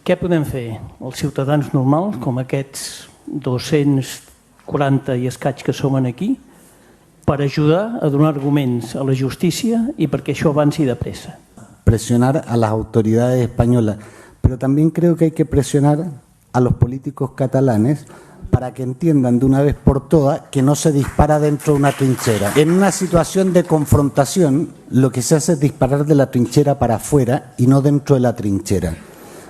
Què podem fer els ciutadans normals, com aquests 240 i escaig que som aquí, per ajudar a donar arguments a la justícia y perquè això avanci de pressa? Presionar a las autoridades españolas, pero también creo que hay que presionar a los políticos catalanes para que entiendan de una vez por todas que no se dispara dentro de una trinchera. En una situación de confrontación, lo que se hace es disparar de la trinchera para afuera y no dentro de la trinchera,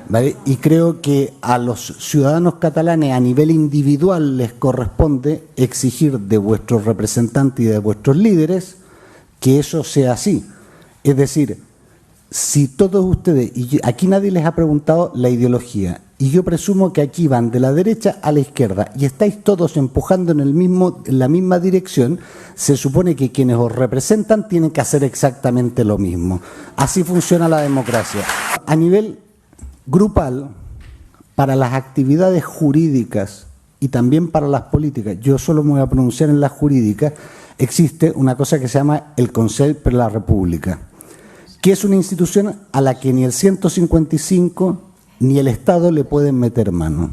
¿vale? Y creo que a los ciudadanos catalanes a nivel individual les corresponde exigir de vuestros representantes y de vuestros líderes que eso sea así. Es decir, si todos ustedes, y aquí nadie les ha preguntado la ideología, y yo presumo que aquí van de la derecha a la izquierda y estáis todos empujando en la misma dirección, se supone que quienes os representan tienen que hacer exactamente lo mismo. Así funciona la democracia. A nivel grupal, para las actividades jurídicas y también para las políticas, yo solo me voy a pronunciar en las jurídicas, existe una cosa que se llama el Consell per la República, que es una institución a la que ni el 155 ni el Estado le pueden meter mano,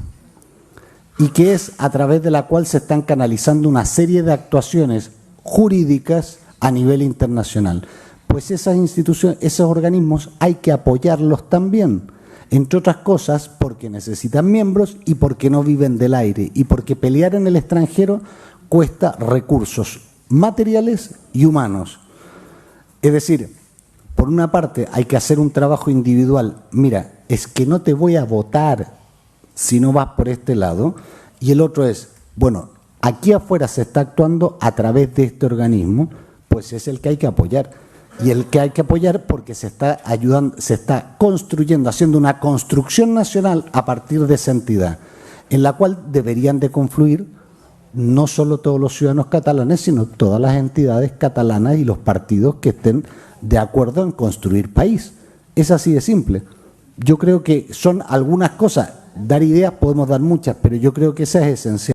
y que es a través de la cual se están canalizando una serie de actuaciones jurídicas a nivel internacional. Pues esas instituciones, esos organismos hay que apoyarlos también, entre otras cosas porque necesitan miembros y porque no viven del aire, y porque pelear en el extranjero cuesta recursos materiales y humanos. Es decir, por una parte hay que hacer un trabajo individual, mira, es que no te voy a votar si no vas por este lado, y el otro es, bueno, aquí afuera se está actuando a través de este organismo, pues es el que hay que apoyar, y el que hay que apoyar porque se está ayudando, se está construyendo, haciendo una construcción nacional a partir de esa entidad, en la cual deberían de confluir no solo todos los ciudadanos catalanes, sino todas las entidades catalanas y los partidos que estén de acuerdo en construir país. Es así de simple. Yo creo que son algunas cosas, dar ideas podemos dar muchas, pero yo creo que esa es esencial.